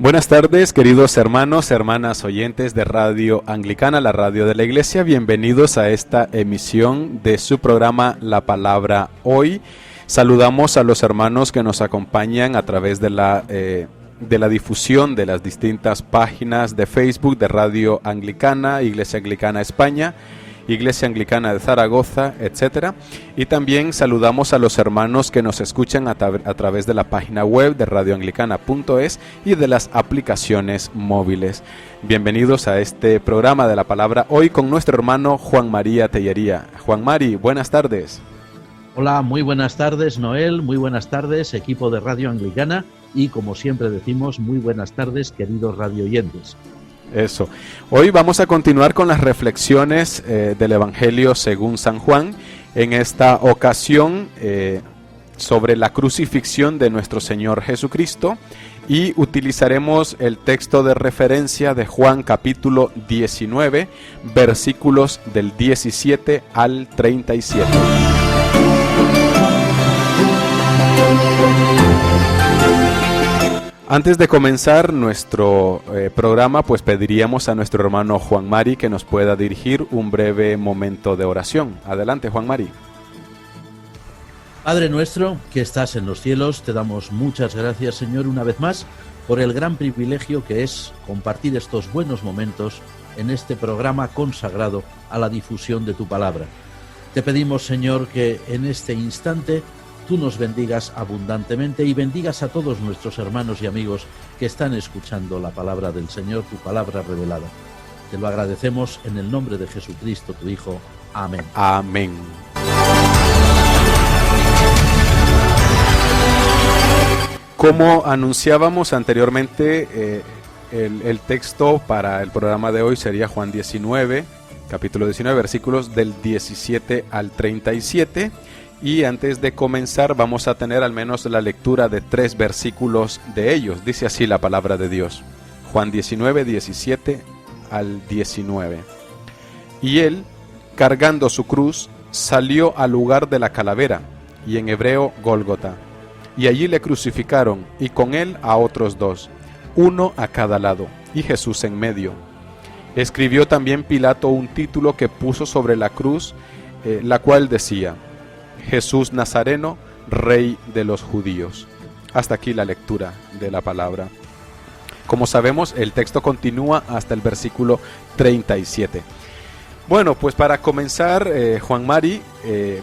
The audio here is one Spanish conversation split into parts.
Buenas tardes, queridos hermanos, hermanas oyentes de Radio Anglicana, la radio de la Iglesia. Bienvenidos a esta emisión de su programa La Palabra Hoy. Saludamos a los hermanos que nos acompañan a través de la difusión de las distintas páginas de Facebook de Radio Anglicana, Iglesia Anglicana España, Iglesia Anglicana de Zaragoza, etcétera. Y también saludamos a los hermanos que nos escuchan a través de la página web de radioanglicana.es y de las aplicaciones móviles. Bienvenidos a este programa de la Palabra Hoy con nuestro hermano Juan María Tellería. Juan Mari, buenas tardes. Hola, muy buenas tardes, Noel, muy buenas tardes, equipo de Radio Anglicana, y como siempre decimos, muy buenas tardes, queridos radioyentes. Eso. Hoy vamos a continuar con las reflexiones del Evangelio según San Juan, en esta ocasión sobre la crucifixión de nuestro Señor Jesucristo, y utilizaremos el texto de referencia de Juan capítulo 19, versículos del 17 al 37. Antes de comenzar nuestro programa, pues pediríamos a nuestro hermano Juan Mari que nos pueda dirigir un breve momento de oración. Adelante, Juan Mari. Padre nuestro, que estás en los cielos, te damos muchas gracias, Señor, una vez más, por el gran privilegio que es compartir estos buenos momentos en este programa consagrado a la difusión de tu palabra. Te pedimos, Señor, que en este instante tú nos bendigas abundantemente y bendigas a todos nuestros hermanos y amigos que están escuchando la palabra del Señor, tu palabra revelada. Te lo agradecemos en el nombre de Jesucristo, tu Hijo. Amén. Amén. Como anunciábamos anteriormente, el texto para el programa de hoy sería Juan 19, capítulo 19, versículos del 17 al 37. Y antes de comenzar vamos a tener al menos la lectura de 3 versículos de ellos. Dice así la palabra de Dios. Juan 19, 17 al 19. Y él, cargando su cruz, salió al lugar de la calavera, y en hebreo Gólgota. Y allí le crucificaron, y con él a otros 2, uno a cada lado, y Jesús en medio. Escribió también Pilato un título que puso sobre la cruz, la cual decía: Jesús Nazareno, Rey de los Judíos. Hasta aquí la lectura de la palabra. Como sabemos, el texto continúa hasta el versículo 37. Bueno, pues para comenzar, Juan Mari,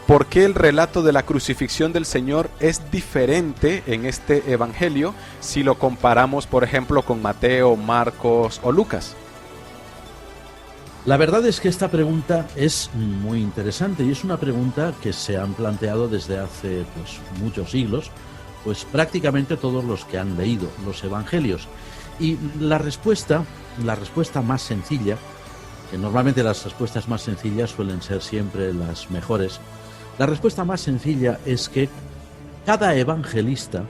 ¿por qué el relato de la crucifixión del Señor es diferente en este evangelio si lo comparamos, por ejemplo, con Mateo, Marcos o Lucas? La verdad es que esta pregunta es muy interesante y es una pregunta que se han planteado desde hace muchos siglos, pues prácticamente todos los que han leído los evangelios. Y la respuesta más sencilla, que normalmente las respuestas más sencillas suelen ser siempre las mejores, la respuesta más sencilla es que cada evangelista,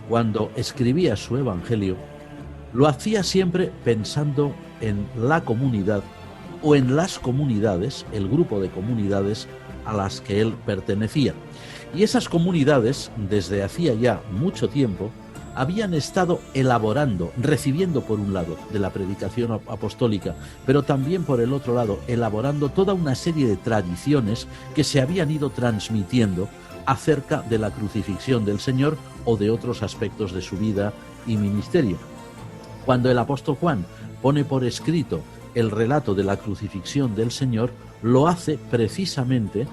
cuando escribía su evangelio, lo hacía siempre pensando en la comunidad o en las comunidades, el grupo de comunidades a las que él pertenecía. Y esas comunidades, desde hacía ya mucho tiempo, habían estado elaborando, recibiendo por un lado de la predicación apostólica, pero también por el otro lado, elaborando toda una serie de tradiciones que se habían ido transmitiendo acerca de la crucifixión del Señor o de otros aspectos de su vida y ministerio. Cuando el apóstol Juan pone por escrito el relato de la crucifixión del Señor, lo hace precisamente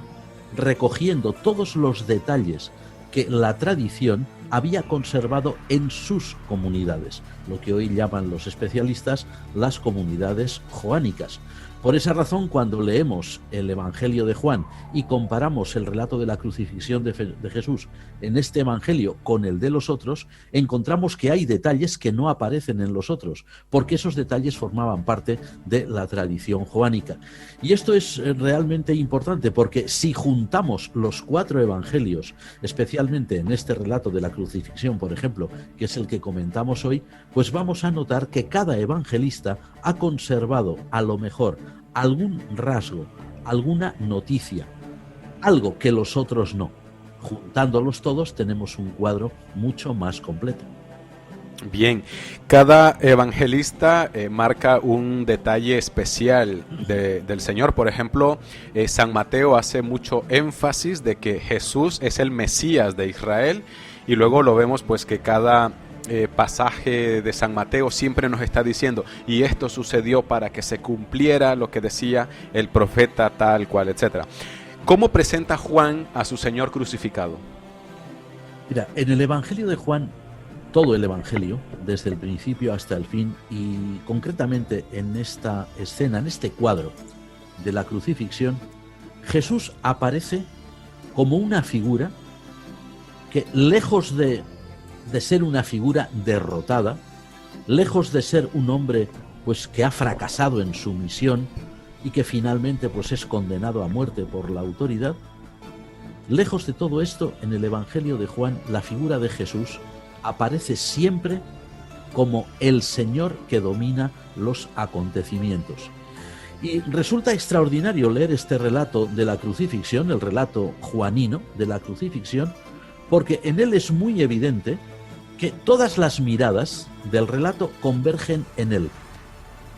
recogiendo todos los detalles que la tradición había conservado en sus comunidades, lo que hoy llaman los especialistas las comunidades joánicas. Por esa razón, cuando leemos el Evangelio de Juan y comparamos el relato de la crucifixión de Jesús en este Evangelio con el de los otros, encontramos que hay detalles que no aparecen en los otros, porque esos detalles formaban parte de la tradición joánica. Y esto es realmente importante, porque si juntamos los 4 Evangelios, especialmente en este relato de la crucifixión, por ejemplo, que es el que comentamos hoy, pues vamos a notar que cada evangelista ha conservado, a lo mejor, algún rasgo, alguna noticia, algo que los otros no. Juntándolos todos tenemos un cuadro mucho más completo. Bien, cada evangelista marca un detalle especial del Señor. Por ejemplo, San Mateo hace mucho énfasis de que Jesús es el Mesías de Israel, y luego lo vemos pues que cada pasaje de San Mateo siempre nos está diciendo, y esto sucedió para que se cumpliera lo que decía el profeta tal cual, etcétera. ¿Cómo presenta Juan a su Señor crucificado? Mira, en el Evangelio de Juan, todo el Evangelio, desde el principio hasta el fin, y concretamente en esta escena, en este cuadro de la crucifixión, Jesús aparece como una figura que, lejos de ser una figura derrotada, lejos de ser un hombre pues que ha fracasado en su misión y que finalmente pues es condenado a muerte por la autoridad, lejos de todo esto, en el Evangelio de Juan, la figura de Jesús aparece siempre como el Señor que domina los acontecimientos. Y resulta extraordinario leer este relato de la crucifixión, el relato juanino de la crucifixión, porque en él es muy evidente que todas las miradas del relato convergen en él,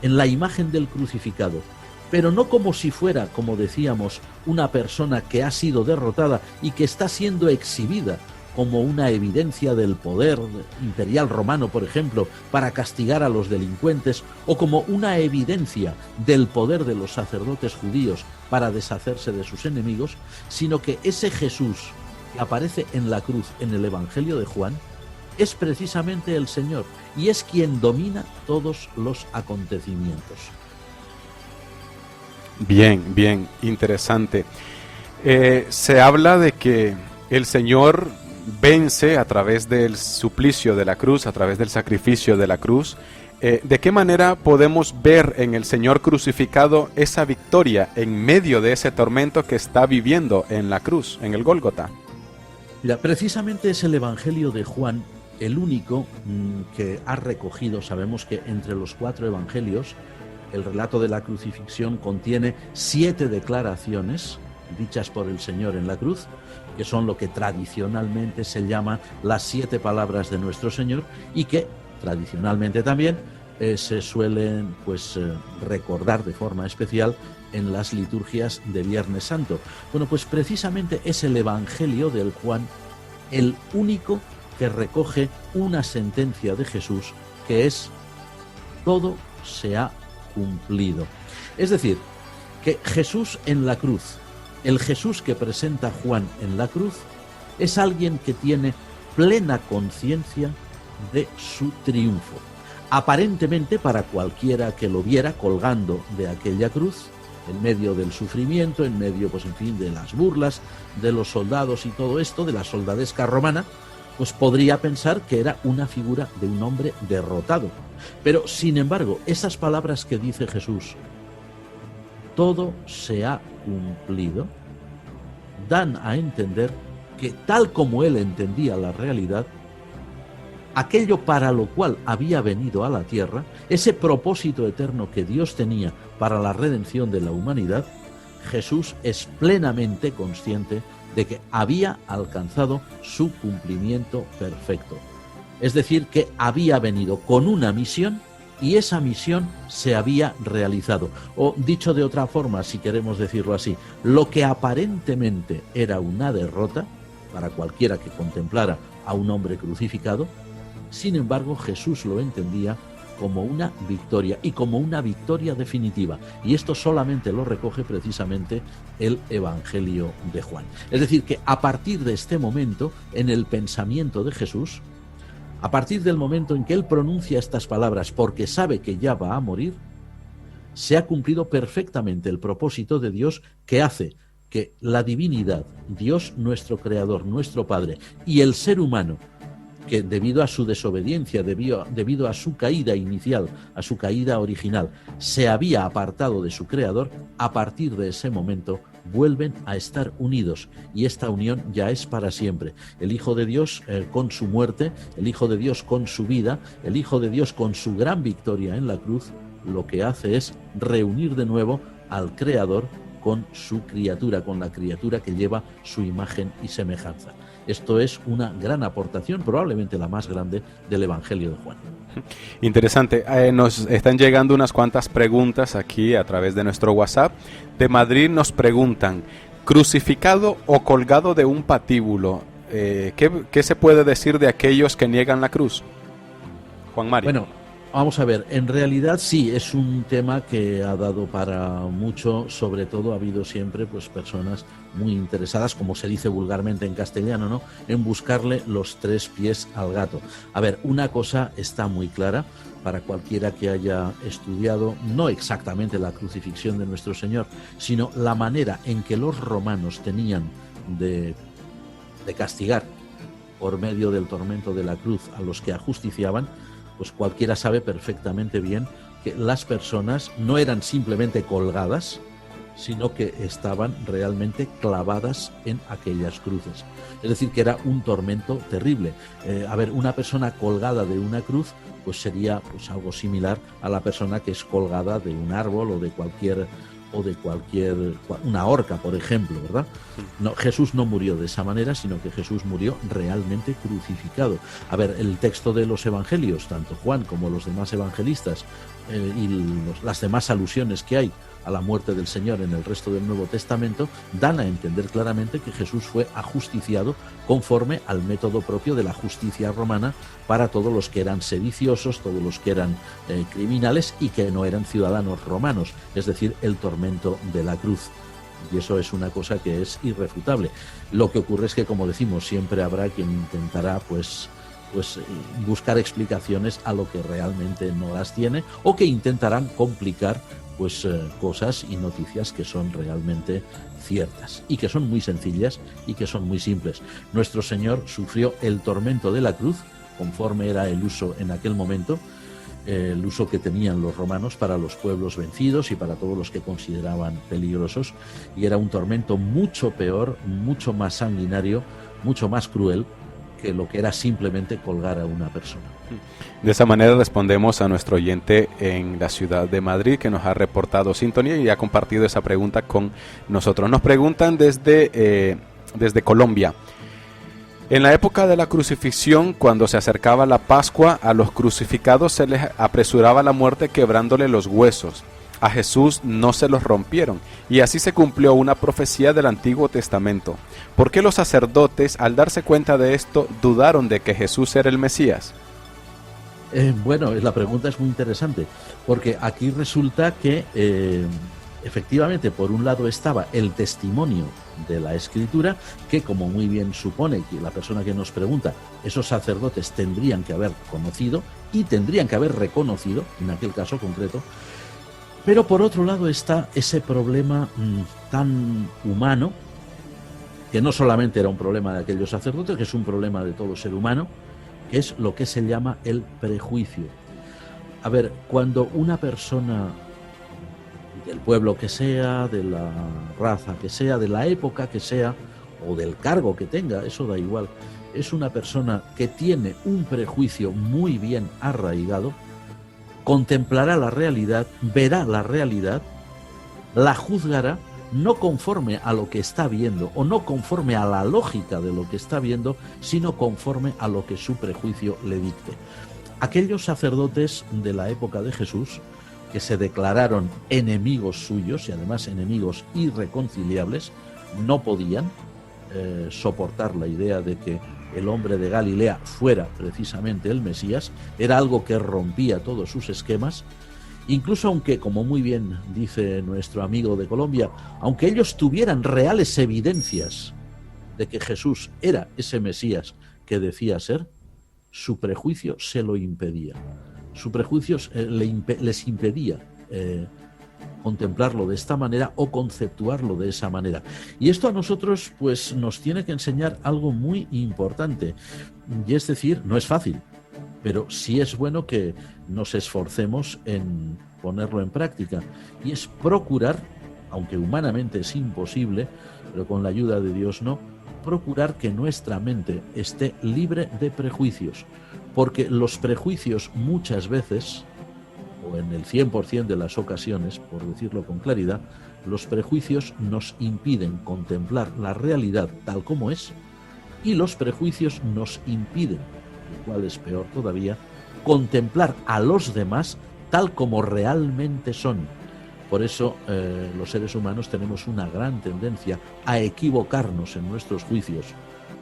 en la imagen del crucificado, pero no como si fuera, como decíamos, una persona que ha sido derrotada y que está siendo exhibida como una evidencia del poder imperial romano, por ejemplo, para castigar a los delincuentes, o como una evidencia del poder de los sacerdotes judíos para deshacerse de sus enemigos, sino que ese Jesús que aparece en la cruz en el Evangelio de Juan es precisamente el Señor, y es quien domina todos los acontecimientos. Bien, bien, interesante. Se habla de que el Señor vence a través del suplicio de la cruz, a través del sacrificio de la cruz. ¿De qué manera podemos ver en el Señor crucificado esa victoria en medio de ese tormento que está viviendo en la cruz, en el Gólgota? Mira, precisamente es el Evangelio de Juan el único que ha recogido. Sabemos que entre los 4 evangelios el relato de la crucifixión contiene 7 declaraciones dichas por el Señor en la cruz, que son lo que tradicionalmente se llama las 7 palabras de nuestro Señor, y que tradicionalmente también se suelen recordar de forma especial en las liturgias de Viernes Santo. Bueno, pues precisamente es el Evangelio del Juan el único que recoge una sentencia de Jesús, que es: todo se ha cumplido. Es decir, que Jesús en la cruz, el Jesús que presenta Juan en la cruz, es alguien que tiene plena conciencia de su triunfo. Aparentemente, para cualquiera que lo viera colgando de aquella cruz, en medio del sufrimiento, en medio, de las burlas de los soldados y todo esto, de la soldadesca romana, pues podría pensar que era una figura de un hombre derrotado. Pero, sin embargo, esas palabras que dice Jesús, todo se ha cumplido, dan a entender que, tal como él entendía la realidad, aquello para lo cual había venido a la tierra, ese propósito eterno que Dios tenía para la redención de la humanidad, Jesús es plenamente consciente de que había alcanzado su cumplimiento perfecto. Es decir, que había venido con una misión y esa misión se había realizado. O, dicho de otra forma, si queremos decirlo así, lo que aparentemente era una derrota para cualquiera que contemplara a un hombre crucificado, sin embargo, Jesús lo entendía como una victoria, y como una victoria definitiva. Y esto solamente lo recoge precisamente el Evangelio de Juan. Es decir, que a partir de este momento, en el pensamiento de Jesús, a partir del momento en que él pronuncia estas palabras porque sabe que ya va a morir, se ha cumplido perfectamente el propósito de Dios, que hace que la divinidad, Dios nuestro Creador, nuestro Padre, y el ser humano, que debido a su desobediencia, debido a su caída inicial, a su caída original, se había apartado de su Creador, a partir de ese momento vuelven a estar unidos, y esta unión ya es para siempre. El Hijo de Dios con su muerte, el Hijo de Dios con su vida, el Hijo de Dios con su gran victoria en la cruz, lo que hace es reunir de nuevo al Creador con su criatura, con la criatura que lleva su imagen y semejanza. Esto es una gran aportación, probablemente la más grande del Evangelio de Juan. Interesante. Nos están llegando unas cuantas preguntas aquí a través de nuestro WhatsApp. De Madrid nos preguntan, ¿crucificado o colgado de un patíbulo? ¿Qué se puede decir de aquellos que niegan la cruz? Juan Mario. Bueno, vamos a ver, en realidad sí, es un tema que ha dado para mucho, sobre todo ha habido siempre pues personas muy interesadas, como se dice vulgarmente en castellano, ¿no?, en buscarle los tres pies al gato. A ver, una cosa está muy clara para cualquiera que haya estudiado, no exactamente la crucifixión de nuestro Señor, sino la manera en que los romanos tenían de castigar por medio del tormento de la cruz a los que ajusticiaban, pues cualquiera sabe perfectamente bien que las personas no eran simplemente colgadas, sino que estaban realmente clavadas en aquellas cruces. Es decir, que era un tormento terrible. A ver, una persona colgada de una cruz, pues sería pues algo similar a la persona que es colgada de un árbol o de cualquier, una horca, por ejemplo, ¿verdad? No, Jesús no murió de esa manera, sino que Jesús murió realmente crucificado. A ver, el texto de los evangelios, tanto Juan como los demás evangelistas y las demás alusiones que hay a la muerte del Señor en el resto del Nuevo Testamento, dan a entender claramente que Jesús fue ajusticiado conforme al método propio de la justicia romana para todos los que eran sediciosos, todos los que eran criminales y que no eran ciudadanos romanos, es decir, el tormento de la cruz. Y eso es una cosa que es irrefutable. Lo que ocurre es que, como decimos, siempre habrá quien intentará pues buscar explicaciones a lo que realmente no las tiene, o que intentarán complicar cosas y noticias que son realmente ciertas y que son muy sencillas y que son muy simples. Nuestro Señor sufrió el tormento de la cruz, conforme era el uso en aquel momento, el uso que tenían los romanos para los pueblos vencidos y para todos los que consideraban peligrosos, y era un tormento mucho peor, mucho más sanguinario, mucho más cruel que lo que era simplemente colgar a una persona. De esa manera respondemos a nuestro oyente en la ciudad de Madrid, que nos ha reportado sintonía y ha compartido esa pregunta con nosotros. Nos preguntan desde Colombia. En la época de la crucifixión, cuando se acercaba la Pascua, a los crucificados se les apresuraba la muerte quebrándole los huesos. A Jesús no se los rompieron, y así se cumplió una profecía del Antiguo Testamento. ¿Por qué los sacerdotes, al darse cuenta de esto, dudaron de que Jesús era el Mesías? Bueno, la pregunta es muy interesante, porque aquí resulta que efectivamente, por un lado estaba el testimonio de la Escritura, que, como muy bien supone que la persona que nos pregunta, esos sacerdotes tendrían que haber conocido y tendrían que haber reconocido, en aquel caso concreto. Pero por otro lado está ese problema tan humano, que no solamente era un problema de aquellos sacerdotes, que es un problema de todo ser humano, que es lo que se llama el prejuicio. A ver, cuando una persona del pueblo que sea, de la raza que sea, de la época que sea, o del cargo que tenga, eso da igual, es una persona que tiene un prejuicio muy bien arraigado, contemplará la realidad, verá la realidad, la juzgará, no conforme a lo que está viendo o no conforme a la lógica de lo que está viendo, sino conforme a lo que su prejuicio le dicte. Aquellos sacerdotes de la época de Jesús, que se declararon enemigos suyos y además enemigos irreconciliables, no podían soportar la idea de que el hombre de Galilea fuera precisamente el Mesías. Era algo que rompía todos sus esquemas. Incluso aunque, como muy bien dice nuestro amigo de Colombia, aunque ellos tuvieran reales evidencias de que Jesús era ese Mesías que decía ser, su prejuicio se lo impedía. Su prejuicio les impedía contemplarlo de esta manera o conceptuarlo de esa manera. Y esto a nosotros pues nos tiene que enseñar algo muy importante. Y es decir, no es fácil, pero sí es bueno que nos esforcemos en ponerlo en práctica. Y es procurar, aunque humanamente es imposible, pero con la ayuda de Dios no, procurar que nuestra mente esté libre de prejuicios. Porque los prejuicios muchas veces, o en el 100% de las ocasiones, por decirlo con claridad, los prejuicios nos impiden contemplar la realidad tal como es, y los prejuicios nos impiden, lo cual es peor todavía, contemplar a los demás tal como realmente son. Por eso los seres humanos tenemos una gran tendencia a equivocarnos en nuestros juicios.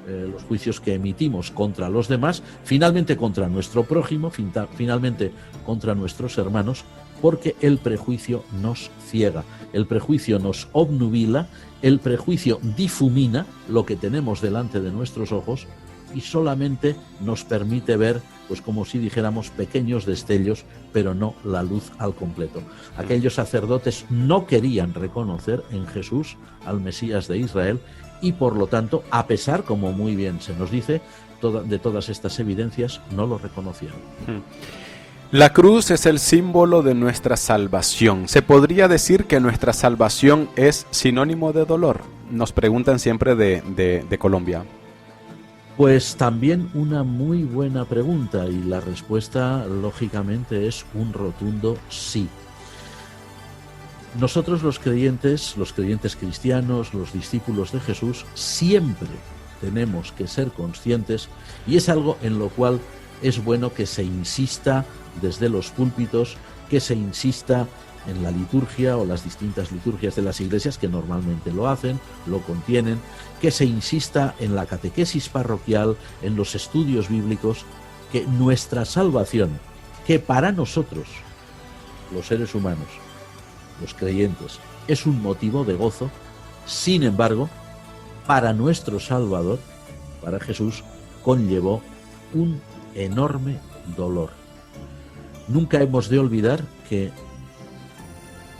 Los juicios que emitimos contra los demás, finalmente contra nuestro prójimo, finalmente contra nuestros hermanos, porque el prejuicio nos ciega, el prejuicio nos obnubila, el prejuicio difumina lo que tenemos delante de nuestros ojos y solamente nos permite ver, pues como si dijéramos, pequeños destellos, pero no la luz al completo. Aquellos sacerdotes no querían reconocer en Jesús al Mesías de Israel y por lo tanto, a pesar, como muy bien se nos dice, de todas estas evidencias, no lo reconocieron. La cruz es el símbolo de nuestra salvación. ¿Se podría decir que nuestra salvación es sinónimo de dolor? Nos preguntan siempre de Colombia. Pues también una muy buena pregunta y la respuesta lógicamente es un rotundo sí. Nosotros los creyentes cristianos, los discípulos de Jesús, siempre tenemos que ser conscientes y es algo en lo cual es bueno que se insista desde los púlpitos, que se insista en la liturgia o las distintas liturgias de las iglesias que normalmente lo hacen, lo contienen, que se insista en la catequesis parroquial, en los estudios bíblicos, que nuestra salvación, que para nosotros, los seres humanos, los creyentes, es un motivo de gozo, sin embargo, para nuestro Salvador, para Jesús, conllevó un enorme dolor. Nunca hemos de olvidar que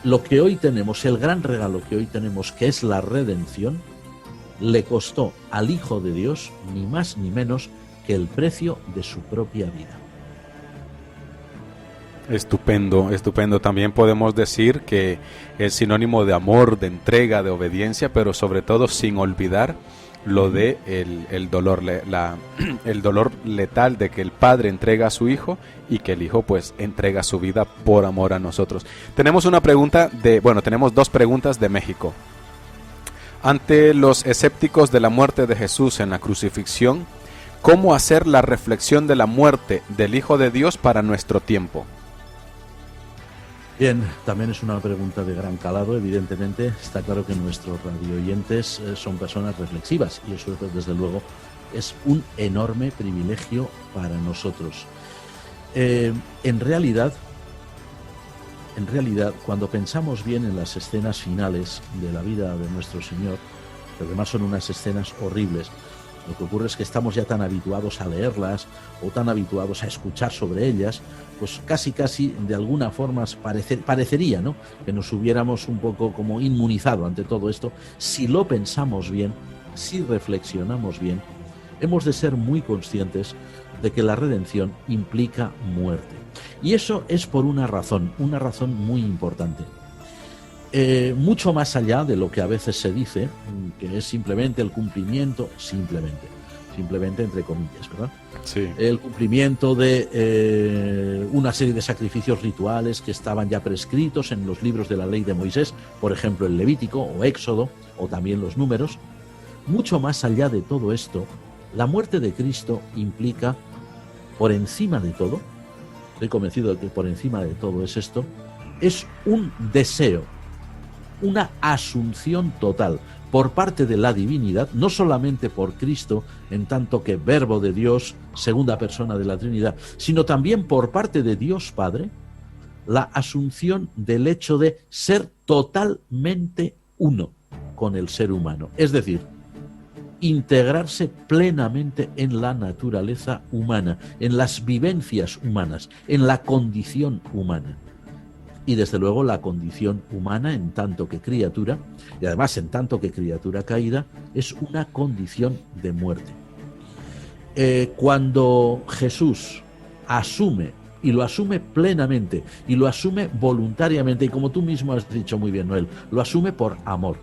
lo que hoy tenemos, el gran regalo que hoy tenemos, que es la redención, le costó al Hijo de Dios ni más ni menos que el precio de su propia vida. Estupendo, estupendo. También podemos decir que es sinónimo de amor, de entrega, de obediencia, pero sobre todo sin olvidar lo de el dolor, el dolor letal de que el Padre entrega a su Hijo y que el Hijo pues entrega su vida por amor a nosotros. Tenemos una pregunta tenemos dos preguntas de México. Ante los escépticos de la muerte de Jesús en la crucifixión, ¿cómo hacer la reflexión de la muerte del Hijo de Dios para nuestro tiempo? Bien, también es una pregunta de gran calado, evidentemente. Está claro que nuestros radioyentes son personas reflexivas y eso desde luego es un enorme privilegio para nosotros. En realidad, cuando pensamos bien en las escenas finales de la vida de nuestro Señor, que además son unas escenas horribles, lo que ocurre es que estamos ya tan habituados a leerlas o tan habituados a escuchar sobre ellas, pues casi de alguna forma parecería, ¿no?, que nos hubiéramos un poco como inmunizado ante todo esto. Si lo pensamos bien, si reflexionamos bien, hemos de ser muy conscientes de que la redención implica muerte. Y eso es por una razón muy importante. Mucho más allá de lo que a veces se dice, que es simplemente el cumplimiento, simplemente entre comillas, ¿verdad? Sí. El cumplimiento de una serie de sacrificios rituales que estaban ya prescritos en los libros de la ley de Moisés, por ejemplo el Levítico o Éxodo, o también los Números. Mucho más allá de todo esto, la muerte de Cristo implica, por encima de todo, estoy convencido de que por encima de todo es esto, es un deseo, una asunción total por parte de la divinidad, no solamente por Cristo, en tanto que Verbo de Dios, segunda persona de la Trinidad, sino también por parte de Dios Padre, la asunción del hecho de ser totalmente uno con el ser humano. Es decir, integrarse plenamente en la naturaleza humana, en las vivencias humanas, en la condición humana. Y desde luego la condición humana en tanto que criatura, y además en tanto que criatura caída, es una condición de muerte. Cuando Jesús asume, y lo asume plenamente, y lo asume voluntariamente, y como tú mismo has dicho muy bien, Noel, lo asume por amor.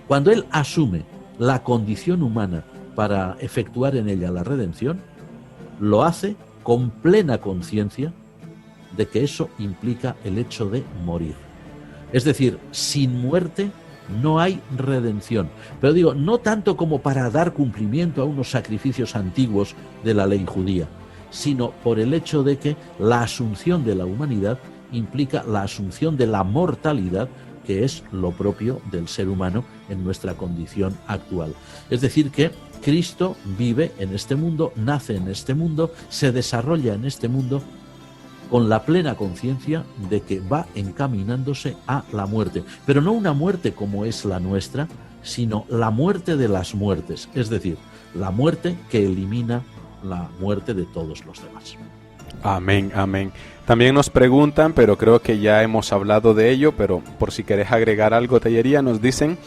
Cuando Él asume la condición humana para efectuar en ella la redención, lo hace con plena conciencia de que eso implica el hecho de morir. Es decir, sin muerte no hay redención. Pero digo, no tanto como para dar cumplimiento a unos sacrificios antiguos de la ley judía, sino por el hecho de que la asunción de la humanidad implica la asunción de la mortalidad, que es lo propio del ser humano en nuestra condición actual. Es decir, que Cristo vive en este mundo, nace en este mundo, se desarrolla en este mundo con la plena conciencia de que va encaminándose a la muerte, pero no una muerte como es la nuestra, sino la muerte de las muertes, es decir, la muerte que elimina la muerte de todos los demás. Amén, amén. También nos preguntan, pero creo que ya hemos hablado de ello, pero por si querés agregar algo, Tellería, nos dicen,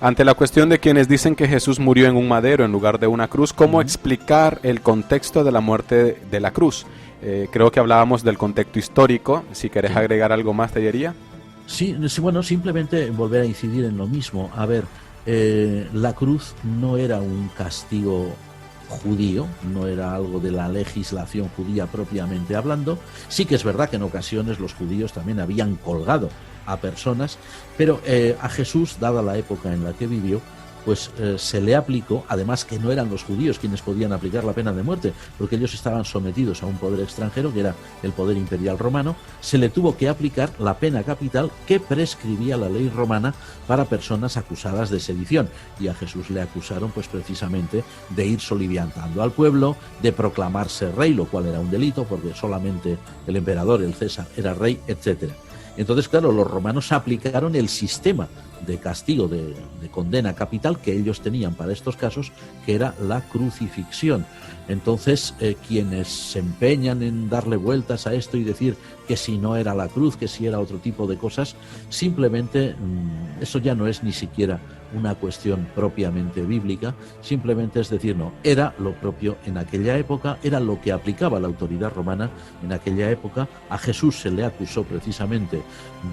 ante la cuestión de quienes dicen que Jesús murió en un madero en lugar de una cruz, ¿cómo explicar el contexto de la muerte de la cruz? Creo que hablábamos del contexto histórico. Si querés agregar algo más, Tellería. Sí, bueno, simplemente volver a incidir en lo mismo. A ver, la cruz no era un castigo judío, no era algo de la legislación judía propiamente hablando. Sí que es verdad que en ocasiones los judíos también habían colgado a personas, pero a Jesús, dada la época en la que vivió, pues se le aplicó, además que no eran los judíos quienes podían aplicar la pena de muerte, porque ellos estaban sometidos a un poder extranjero, que era el poder imperial romano, se le tuvo que aplicar la pena capital que prescribía la ley romana para personas acusadas de sedición, y a Jesús le acusaron pues precisamente de ir soliviantando al pueblo, de proclamarse rey, lo cual era un delito, porque solamente el emperador, el César, era rey, etcétera. Entonces, claro, los romanos aplicaron el sistema de castigo, de condena capital que ellos tenían para estos casos, que era la crucifixión. Entonces, quienes se empeñan en darle vueltas a esto y decir que si no era la cruz, que si era otro tipo de cosas, simplemente eso ya no es ni siquiera una cuestión propiamente bíblica, simplemente es decir, no, era lo propio en aquella época, era lo que aplicaba la autoridad romana en aquella época. A Jesús se le acusó precisamente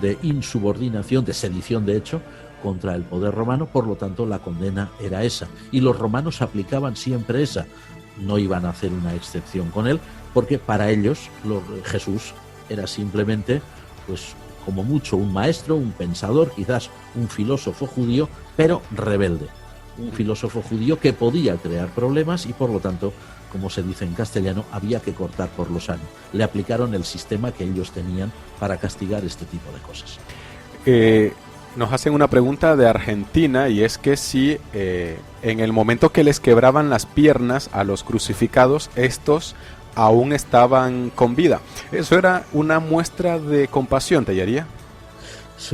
de insubordinación, de sedición de hecho, contra el poder romano, por lo tanto la condena era esa. Y los romanos aplicaban siempre esa, no iban a hacer una excepción con él, porque para ellos Jesús era simplemente, pues como mucho, un maestro, un pensador, quizás un filósofo judío, pero rebelde. Un filósofo judío que podía crear problemas y por lo tanto, como se dice en castellano, había que cortar por lo sano. Le aplicaron el sistema que ellos tenían para castigar este tipo de cosas. Nos hacen una pregunta de Argentina, y es que si en el momento que les quebraban las piernas a los crucificados, estos aún estaban con vida. ¿Eso era una muestra de compasión, Tellería?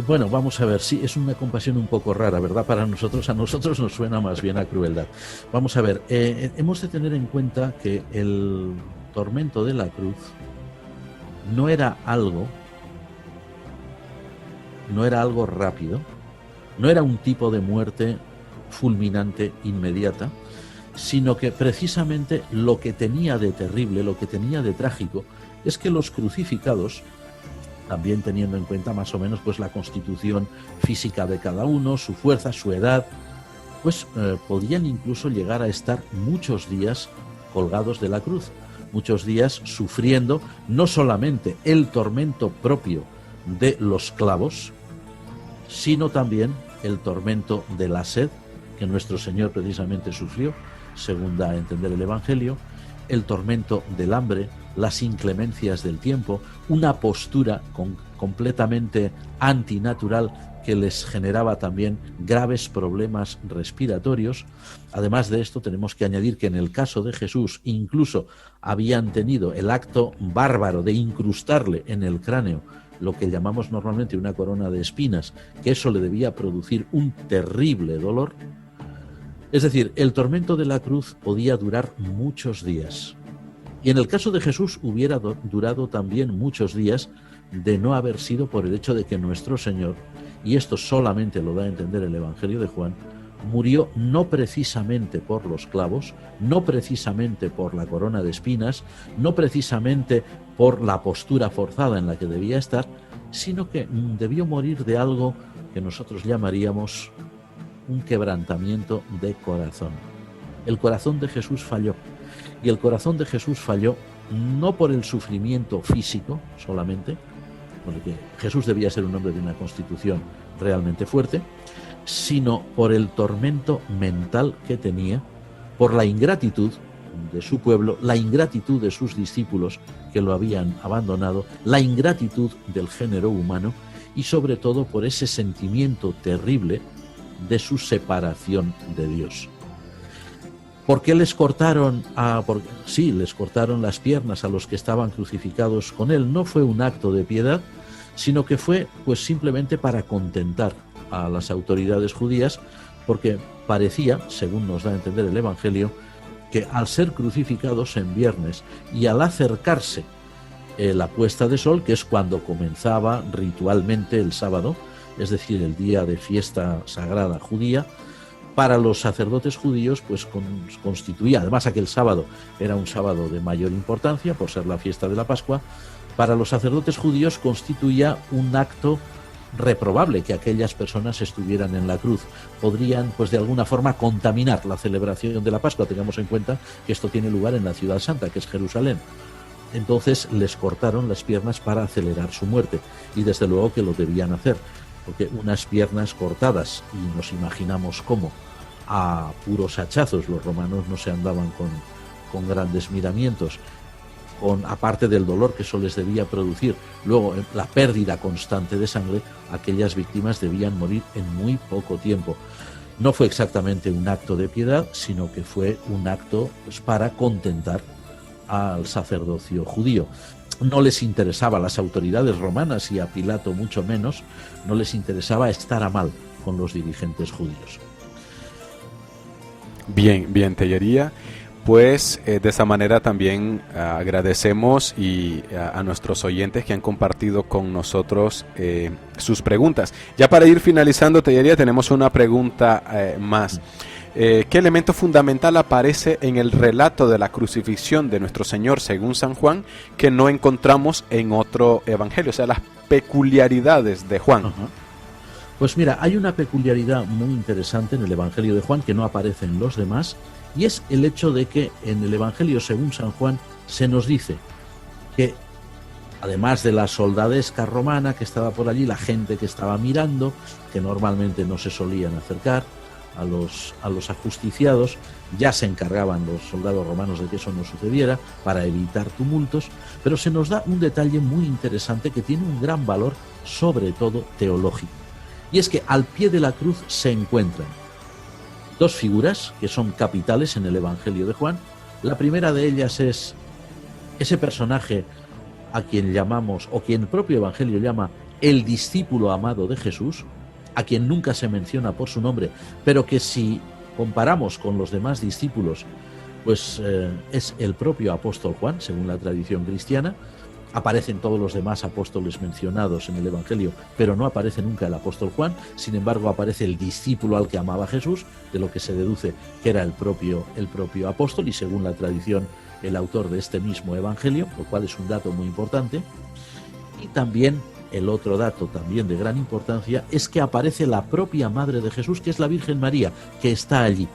Bueno, vamos a ver, sí, es una compasión un poco rara, ¿verdad? Para nosotros, a nosotros nos suena más bien a crueldad. Vamos a ver, hemos de tener en cuenta que el tormento de la cruz no era algo rápido, no era un tipo de muerte fulminante, inmediata, sino que precisamente lo que tenía de terrible, lo que tenía de trágico, es que los crucificados, también teniendo en cuenta más o menos pues la constitución física de cada uno, su fuerza, su edad, pues podían incluso llegar a estar muchos días colgados de la cruz, muchos días sufriendo no solamente el tormento propio de los clavos, sino también el tormento de la sed, que nuestro Señor precisamente sufrió, según da a entender el Evangelio, el tormento del hambre, las inclemencias del tiempo, una postura completamente antinatural que les generaba también graves problemas respiratorios. Además de esto, tenemos que añadir que en el caso de Jesús incluso habían tenido el acto bárbaro de incrustarle en el cráneo lo que llamamos normalmente una corona de espinas, que eso le debía producir un terrible dolor. Es decir, el tormento de la cruz podía durar muchos días. Y en el caso de Jesús hubiera durado también muchos días de no haber sido por el hecho de que nuestro Señor, y esto solamente lo da a entender el Evangelio de Juan, murió no precisamente por los clavos, no precisamente por la corona de espinas, no precisamente por la postura forzada en la que debía estar, sino que debió morir de algo que nosotros llamaríamos un quebrantamiento de corazón. El corazón de Jesús falló, y el corazón de Jesús falló no por el sufrimiento físico solamente, porque Jesús debía ser un hombre de una constitución realmente fuerte, sino por el tormento mental que tenía, por la ingratitud de su pueblo, la ingratitud de sus discípulos que lo habían abandonado, la ingratitud del género humano y sobre todo por ese sentimiento terrible de su separación de Dios. ¿Por qué les cortaron sí, les cortaron las piernas a los que estaban crucificados con él? No fue un acto de piedad, sino que fue pues simplemente para contentar a las autoridades judías, porque parecía, según nos da a entender el Evangelio, que al ser crucificados en viernes y al acercarse la puesta de sol, que es cuando comenzaba ritualmente el sábado, es decir, el día de fiesta sagrada judía, para los sacerdotes judíos pues constituía, además aquel sábado era un sábado de mayor importancia por ser la fiesta de la Pascua, para los sacerdotes judíos constituía un acto reprobable que aquellas personas estuvieran en la cruz. Podrían, pues de alguna forma, contaminar la celebración de la Pascua. Tengamos en cuenta que esto tiene lugar en la ciudad santa, que es Jerusalén. Entonces les cortaron las piernas para acelerar su muerte, y desde luego que lo debían hacer, porque unas piernas cortadas, y nos imaginamos cómo, a puros hachazos, los romanos no se andaban con grandes miramientos, aparte del dolor que eso les debía producir, luego la pérdida constante de sangre, aquellas víctimas debían morir en muy poco tiempo. No fue exactamente un acto de piedad, sino que fue un acto pues, para contentar al sacerdocio judío. No les interesaba a las autoridades romanas y a Pilato mucho menos, no les interesaba estar a mal con los dirigentes judíos. Bien, Tellería. Pues de esa manera también agradecemos a nuestros oyentes que han compartido con nosotros sus preguntas. Ya para ir finalizando, Tellería, tenemos una pregunta más. ¿Qué elemento fundamental aparece en el relato de la crucifixión de nuestro Señor según San Juan que no encontramos en otro evangelio? O sea, las peculiaridades de Juan. Uh-huh. Pues mira, hay una peculiaridad muy interesante en el Evangelio de Juan que no aparece en los demás, y es el hecho de que en el Evangelio según San Juan se nos dice que, además de la soldadesca romana que estaba por allí, la gente que estaba mirando, que normalmente no se solían acercar a los ajusticiados, ya se encargaban los soldados romanos de que eso no sucediera para evitar tumultos, pero se nos da un detalle muy interesante que tiene un gran valor, sobre todo teológico, y es que al pie de la cruz se encuentran dos figuras que son capitales en el Evangelio de Juan. La primera de ellas es ese personaje a quien llamamos, o quien el propio Evangelio llama, el discípulo amado de Jesús, a quien nunca se menciona por su nombre, pero que si comparamos con los demás discípulos, pues es el propio apóstol Juan, según la tradición cristiana. Aparecen todos los demás apóstoles mencionados en el Evangelio, pero no aparece nunca el apóstol Juan. Sin embargo, aparece el discípulo al que amaba Jesús, de lo que se deduce que era el propio apóstol, y según la tradición, el autor de este mismo Evangelio, lo cual es un dato muy importante. Y también, el otro dato también de gran importancia, es que aparece la propia Madre de Jesús, que es la Virgen María, que está allí.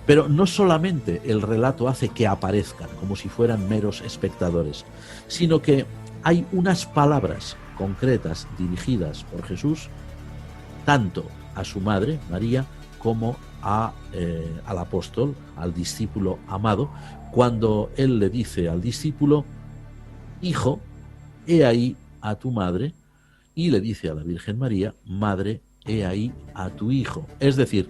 Pero no solamente el relato hace que aparezcan como si fueran meros espectadores, sino que hay unas palabras concretas dirigidas por Jesús tanto a su madre, María, como al apóstol, al discípulo amado, cuando él le dice al discípulo: hijo, he ahí a tu madre, y le dice a la Virgen María: madre, he ahí a tu hijo. Es decir,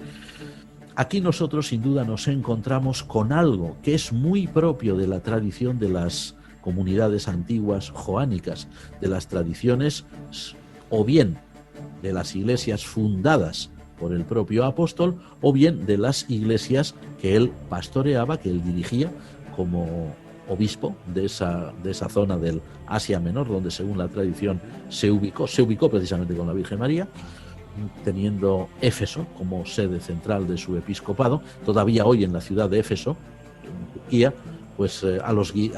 aquí nosotros sin duda nos encontramos con algo que es muy propio de la tradición de las comunidades antiguas joánicas, de las tradiciones o bien de las iglesias fundadas por el propio apóstol, o bien de las iglesias que él pastoreaba, que él dirigía como obispo de esa zona del Asia Menor, donde según la tradición se ubicó precisamente con la Virgen María, teniendo Éfeso como sede central de su episcopado. Todavía hoy en la ciudad de Éfeso, en Turquía, pues a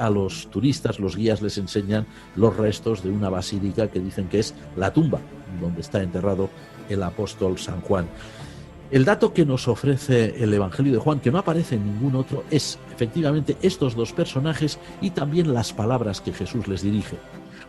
los turistas, los guías les enseñan los restos de una basílica que dicen que es la tumba donde está enterrado el apóstol San Juan. El dato que nos ofrece el Evangelio de Juan, que no aparece en ningún otro, es efectivamente estos dos personajes y también las palabras que Jesús les dirige.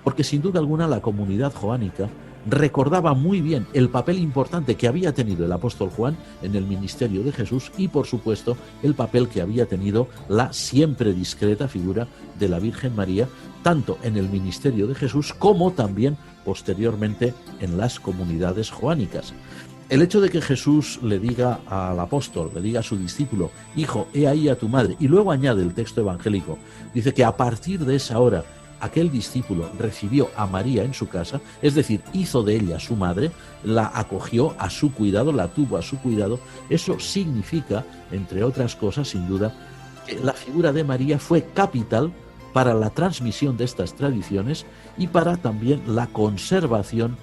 porque sin duda alguna la comunidad joánica recordaba muy bien el papel importante que había tenido el apóstol Juan en el ministerio de Jesús y, por supuesto, el papel que había tenido la siempre discreta figura de la Virgen María, tanto en el ministerio de Jesús como también posteriormente en las comunidades joánicas. El hecho de que Jesús le diga al apóstol, le diga a su discípulo, hijo, he ahí a tu madre, y luego añade el texto evangélico, dice que a partir de esa hora aquel discípulo recibió a María en su casa, es decir, hizo de ella su madre, la acogió a su cuidado, la tuvo a su cuidado. Eso significa, entre otras cosas, sin duda, que la figura de María fue capital para la transmisión de estas tradiciones y para también la conservación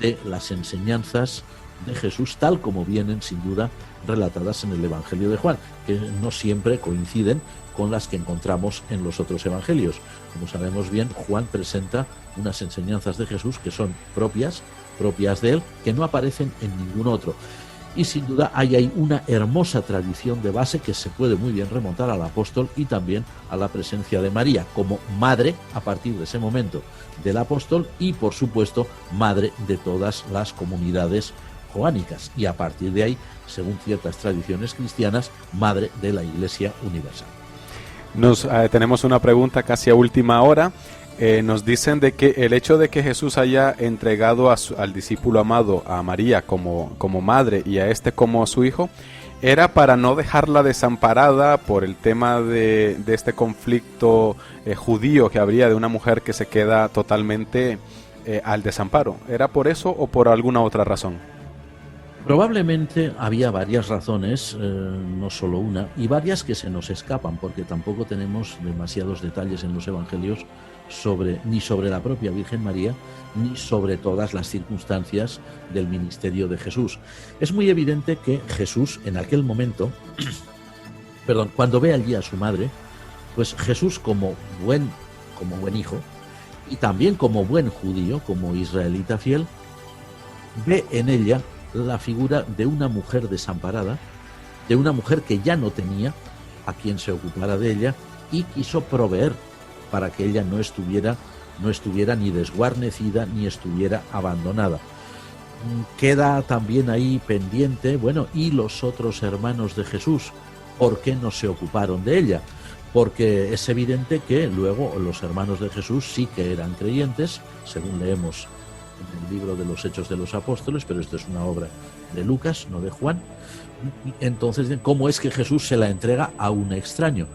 de las enseñanzas de Jesús, tal como vienen, sin duda, relatadas en el Evangelio de Juan, que no siempre coinciden con las que encontramos en los otros evangelios. Como sabemos bien, Juan presenta unas enseñanzas de Jesús que son propias de él, que no aparecen en ningún otro. Y sin duda hay ahí una hermosa tradición de base que se puede muy bien remontar al apóstol y también a la presencia de María como madre a partir de ese momento del apóstol y, por supuesto, madre de todas las comunidades joánicas y a partir de ahí, según ciertas tradiciones cristianas, madre de la Iglesia universal. Tenemos una pregunta casi a última hora. Nos dicen de que el hecho de que Jesús haya entregado al discípulo amado, a María, como madre y a este como su hijo, era para no dejarla desamparada por el tema de este conflicto judío que habría de una mujer que se queda totalmente al desamparo. ¿Era por eso o por alguna otra razón? Probablemente había varias razones, no solo una, y varias que se nos escapan, porque tampoco tenemos demasiados detalles en los evangelios ni sobre la propia Virgen María, ni sobre todas las circunstancias del ministerio de Jesús. Es muy evidente que Jesús, en aquel momento, cuando ve allí a su madre, pues Jesús como buen hijo, y también como buen judío, como israelita fiel, ve en ella la figura de una mujer desamparada, de una mujer que ya no tenía a quien se ocupara de ella y quiso proveer para que ella no estuviera ni desguarnecida ni estuviera abandonada. Queda también ahí pendiente, ¿y los otros hermanos de Jesús? ¿Por qué no se ocuparon de ella? Porque es evidente que luego los hermanos de Jesús sí que eran creyentes, según leemos en el libro de los Hechos de los Apóstoles, pero esto es una obra de Lucas, no de Juan. Entonces, ¿cómo es que Jesús se la entrega a un extraño?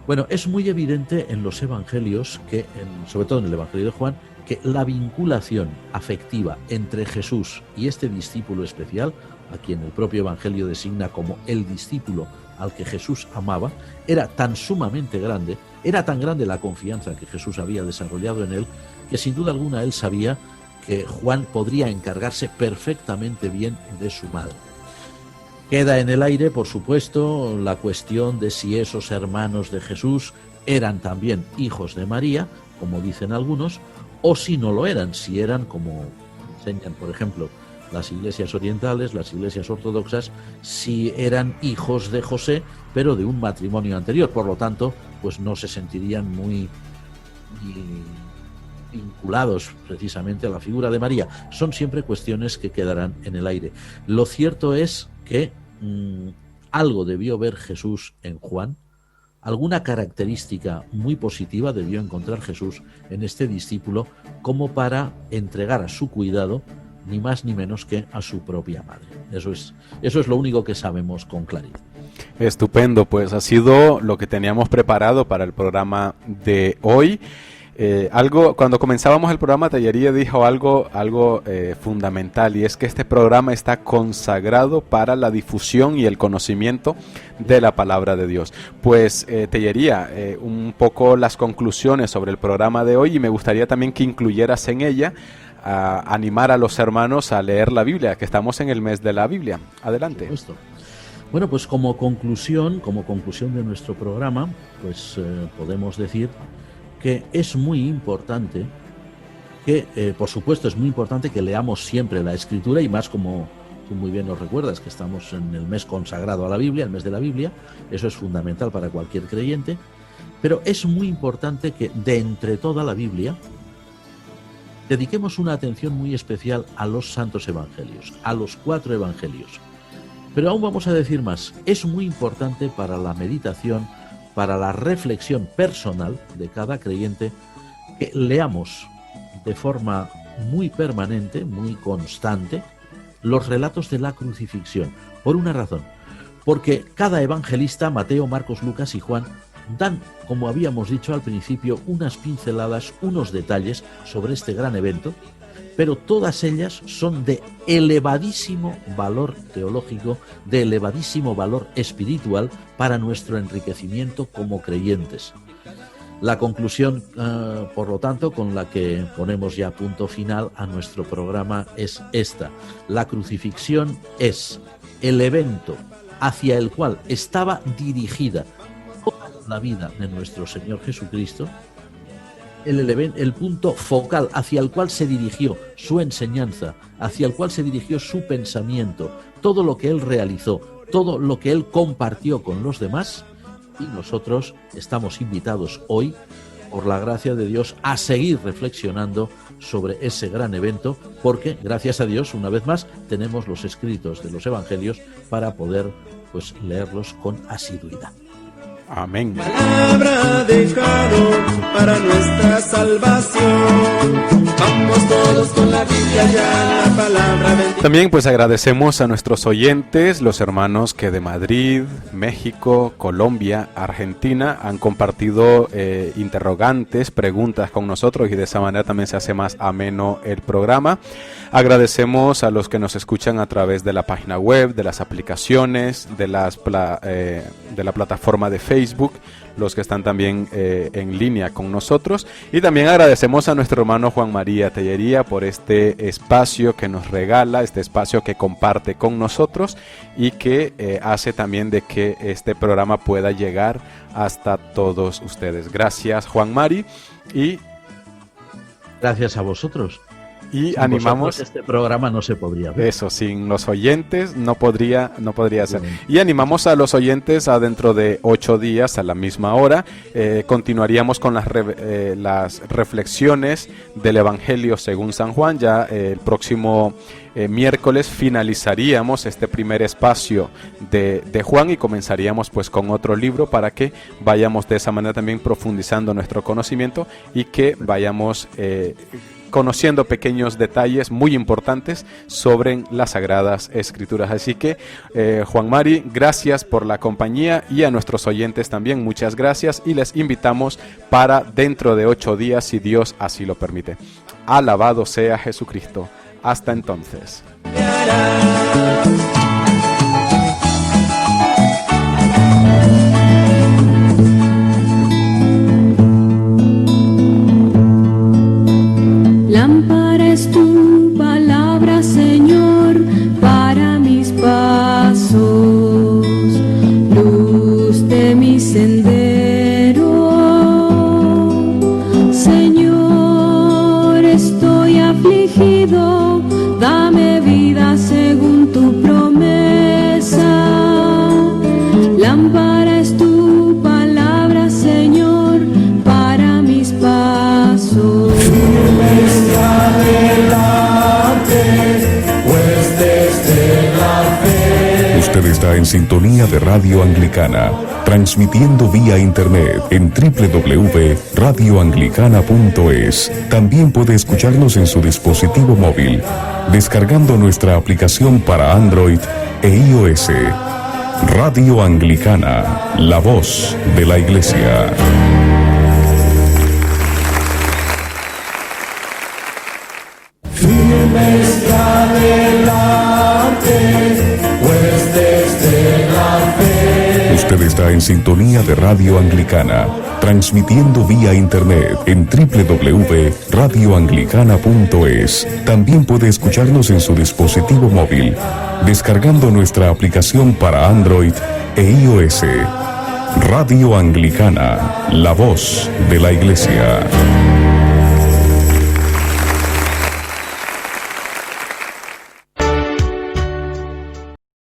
Bueno, es muy evidente en los evangelios, sobre todo en el Evangelio de Juan, que la vinculación afectiva entre Jesús y este discípulo especial, a quien el propio evangelio designa como el discípulo al que Jesús amaba, era tan sumamente grande, era tan grande la confianza que Jesús había desarrollado en él, que sin duda alguna él sabía que Juan podría encargarse perfectamente bien de su madre. Queda en el aire, por supuesto, la cuestión de si esos hermanos de Jesús eran también hijos de María, como dicen algunos, o si no lo eran, si eran, como enseñan, por ejemplo, las iglesias orientales, las iglesias ortodoxas, si eran hijos de José, pero de un matrimonio anterior. Por lo tanto, pues no se sentirían muy vinculados precisamente a la figura de María. Son siempre cuestiones que quedarán en el aire. Lo cierto es que algo debió ver Jesús en Juan, alguna característica muy positiva debió encontrar Jesús en este discípulo como para entregar a su cuidado ni más ni menos que a su propia madre. Eso es lo único que sabemos con claridad. Estupendo, pues ha sido lo que teníamos preparado para el programa de hoy. Cuando comenzábamos el programa, Tellería dijo algo fundamental, y es que este programa está consagrado para la difusión y el conocimiento de la palabra de Dios. Pues Tellería, un poco las conclusiones sobre el programa de hoy, y me gustaría también que incluyeras en ella a animar a los hermanos a leer la Biblia, que estamos en el mes de la Biblia. Adelante. Por supuesto. Bueno, pues como conclusión de nuestro programa, pues podemos decir que es muy importante por supuesto, es muy importante que leamos siempre la Escritura, y más como tú muy bien nos recuerdas que estamos en el mes consagrado a la Biblia, el mes de la Biblia. Eso es fundamental para cualquier creyente, pero es muy importante que de entre toda la Biblia dediquemos una atención muy especial a los santos evangelios, a los 4 evangelios. Pero aún vamos a decir más, es muy importante para la meditación, para la reflexión personal de cada creyente, que leamos de forma muy permanente, muy constante, los relatos de la crucifixión. Por una razón, porque cada evangelista, Mateo, Marcos, Lucas y Juan, dan, como habíamos dicho al principio, unas pinceladas, unos detalles sobre este gran evento, pero todas ellas son de elevadísimo valor teológico, de elevadísimo valor espiritual para nuestro enriquecimiento como creyentes. La conclusión, por lo tanto, con la que ponemos ya punto final a nuestro programa es esta. La crucifixión es el evento hacia el cual estaba dirigida toda la vida de nuestro Señor Jesucristo, el punto focal hacia el cual se dirigió su enseñanza, hacia el cual se dirigió su pensamiento, todo lo que Él realizó, todo lo que Él compartió con los demás. Y nosotros estamos invitados hoy, por la gracia de Dios, a seguir reflexionando sobre ese gran evento, porque, gracias a Dios, una vez más, tenemos los escritos de los evangelios para poder, pues, leerlos con asiduidad. Amén. Palabra dejado para nuestra salvación. Vamos todos con la Biblia ya, la palabra bendita. También pues agradecemos a nuestros oyentes, los hermanos que de Madrid, México, Colombia, Argentina han compartido interrogantes, preguntas con nosotros, y de esa manera también se hace más ameno el programa. Agradecemos a los que nos escuchan a través de la página web, de las aplicaciones, de la plataforma de Facebook, los que están también en línea con nosotros, y también agradecemos a nuestro hermano Juan María Tellería por este espacio que nos regala, este espacio que comparte con nosotros y que hace también de que este programa pueda llegar hasta todos ustedes. Gracias, Juan Mari, y gracias a vosotros. Y sin animamos este programa no se podría ver. Eso, sin los oyentes no podría ser. Bien. Y animamos a los oyentes a dentro de 8 días a la misma hora continuaríamos con las reflexiones del Evangelio según San Juan. Ya el próximo miércoles finalizaríamos este primer espacio de Juan y comenzaríamos pues con otro libro, para que vayamos de esa manera también profundizando nuestro conocimiento y que vayamos conociendo pequeños detalles muy importantes sobre las Sagradas Escrituras. Así que, Juan Mari, gracias por la compañía, y a nuestros oyentes también muchas gracias, y les invitamos para dentro de 8 días, si Dios así lo permite. Alabado sea Jesucristo. Hasta entonces. Lámpara es tu palabra, Señor, para mis pasos, luz de mi sendero. Señor, estoy afligido, dame vida según tu promesa. Lámpara es tu palabra, Señor, para mis pasos. Usted está en sintonía de Radio Anglicana, transmitiendo vía internet en www.radioanglicana.es. También puede escucharnos en su dispositivo móvil, descargando nuestra aplicación para Android e iOS. Radio Anglicana, la voz de la Iglesia. Usted está en sintonía de Radio Anglicana, transmitiendo vía internet en www.radioanglicana.es. También puede escucharnos en su dispositivo móvil, descargando nuestra aplicación para Android e iOS. Radio Anglicana, la voz de la Iglesia.